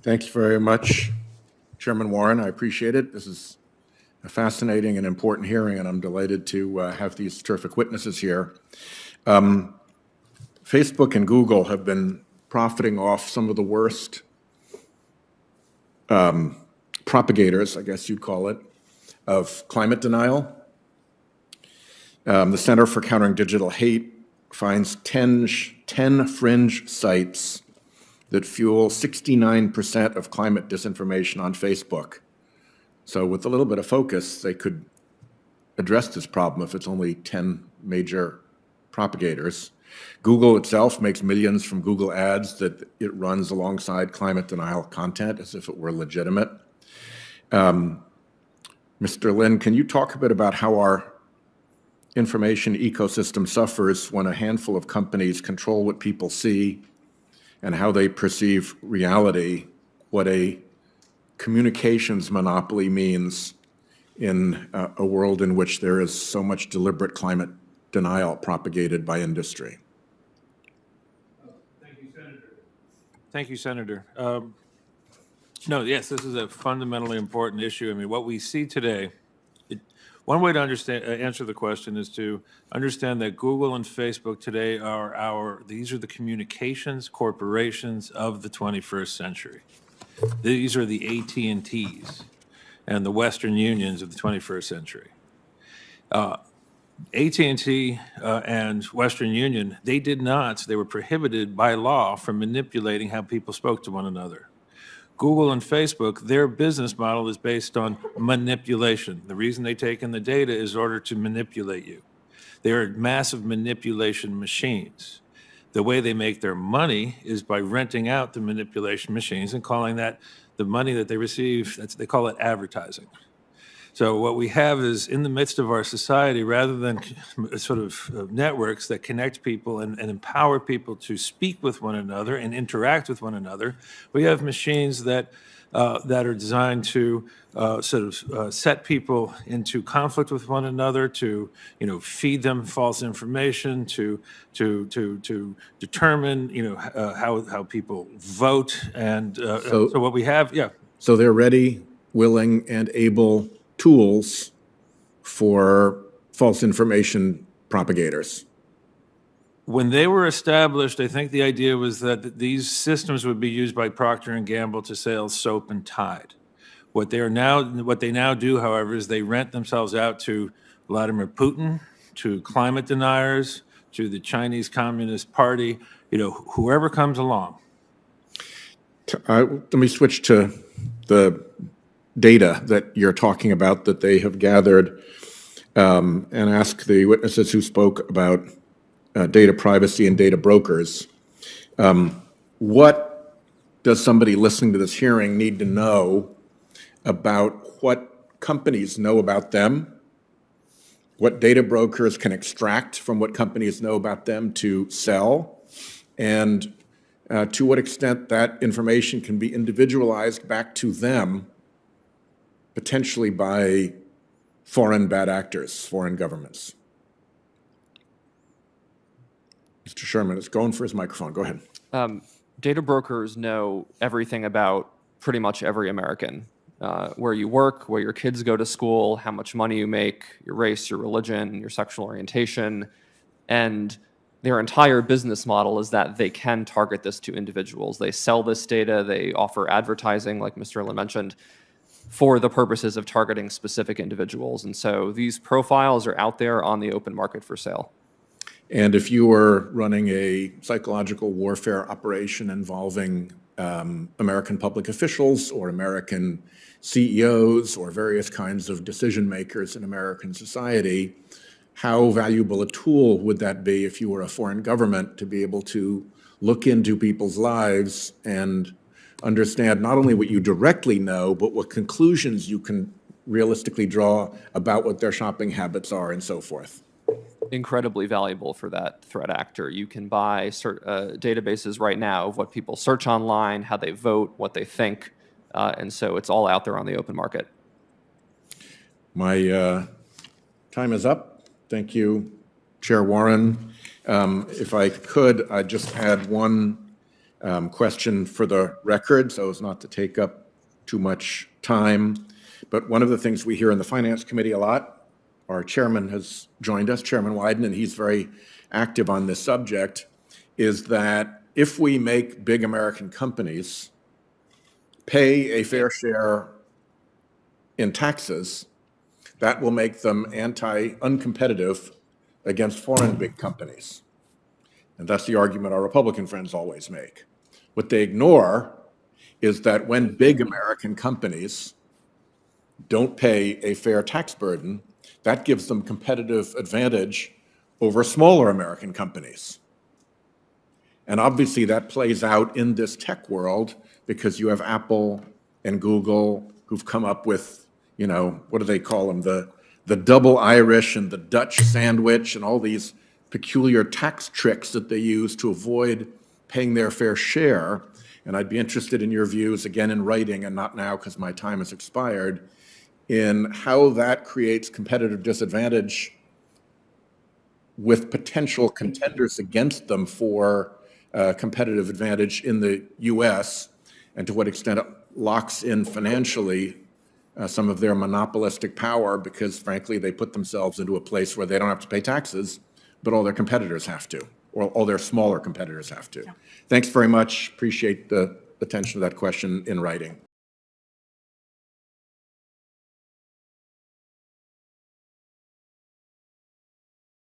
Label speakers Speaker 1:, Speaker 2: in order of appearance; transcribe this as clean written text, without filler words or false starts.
Speaker 1: Thank you very much, Chairman Warren. I appreciate it. This is a fascinating and important hearing, and I'm delighted to have these terrific witnesses here. Facebook and Google have been profiting off some of the worst propagators, I guess you'd call it, of climate denial. The Center for Countering Digital Hate finds 10 fringe sites that fuel 69% of climate disinformation on Facebook. So with a little bit of focus, they could address this problem if it's only 10 major propagators. Google itself makes millions from Google ads that it runs alongside climate denial content as if it were legitimate. Mr. Lin, can you talk a bit about how our information ecosystem suffers when a handful of companies control what people see and how they perceive reality, what a communications monopoly means in a world in which there is so much deliberate climate denial propagated by industry?
Speaker 2: Thank you, Senator. Thank you, Senator. No, yes, this is a fundamentally important issue. I mean, what we see today, one way to answer the question is to understand that Google and Facebook today these are the communications corporations of the 21st century. These are the AT&Ts and the Western Unions of the 21st century. AT&T and Western Union, they were prohibited by law from manipulating how people spoke to one another. Google and Facebook, their business model is based on manipulation. The reason they take in the data is in order to manipulate you. They are massive manipulation machines. The way they make their money is by renting out the manipulation machines and calling that the money that they receive, they call it advertising. So what we have is in the midst of our society, rather than sort of networks that connect people and empower people to speak with one another and interact with one another, we have machines that are designed to set people into conflict with one another, to feed them false information, to determine how people vote, and so what we have, yeah.
Speaker 1: So they're ready, willing, and able tools for false information propagators.
Speaker 2: When they were established, I think the idea was that these systems would be used by Procter & Gamble to sell soap and Tide. What they now do, however, is they rent themselves out to Vladimir Putin, to climate deniers, to the Chinese Communist Party, whoever comes along.
Speaker 1: Let me switch to the data that you're talking about that they have gathered and ask the witnesses who spoke about data privacy and data brokers. What does somebody listening to this hearing need to know about what companies know about them, what data brokers can extract from what companies know about them to sell, and to what extent that information can be individualized back to them, potentially by foreign bad actors, foreign governments? Mr. Sherman is going for his microphone. Go ahead.
Speaker 3: Data brokers know everything about pretty much every American. Where you work, where your kids go to school, how much money you make, your race, your religion, your sexual orientation. And their entire business model is that they can target this to individuals. They sell this data, they offer advertising, like Mr. Lin mentioned, for the purposes of targeting specific individuals. And so these profiles are out there on the open market for sale.
Speaker 1: And if you were running a psychological warfare operation involving American public officials or American CEOs or various kinds of decision makers in American society, how valuable a tool would that be if you were a foreign government to be able to look into people's lives and understand not only what you directly know, but what conclusions you can realistically draw about what their shopping habits are and so forth?
Speaker 3: Incredibly valuable for that threat actor. You can buy databases right now of what people search online, how they vote, what they think, and so it's all out there on the open market.
Speaker 1: My time is up. Thank you, Chair Warren. If I could, I'd just add one Question for the record, so as not to take up too much time. But one of the things we hear in the Finance Committee a lot, our chairman has joined us, Chairman Wyden, and he's very active on this subject, is that if we make big American companies pay a fair share in taxes, that will make them uncompetitive against foreign big companies. And that's the argument our Republican friends always make. What they ignore is that when big American companies don't pay a fair tax burden, that gives them competitive advantage over smaller American companies. And obviously that plays out in this tech world because you have Apple and Google who've come up with, what do they call them? The double Irish and the Dutch sandwich and all these peculiar tax tricks that they use to avoid paying their fair share. And I'd be interested in your views, again in writing and not now because my time has expired, in how that creates competitive disadvantage with potential contenders against them for competitive advantage in the US, and to what extent it locks in financially some of their monopolistic power because, frankly, they put themselves into a place where they don't have to pay taxes, but all their competitors have to, or all their smaller competitors have to. Yeah. Thanks very much. Appreciate the attention to that question in writing.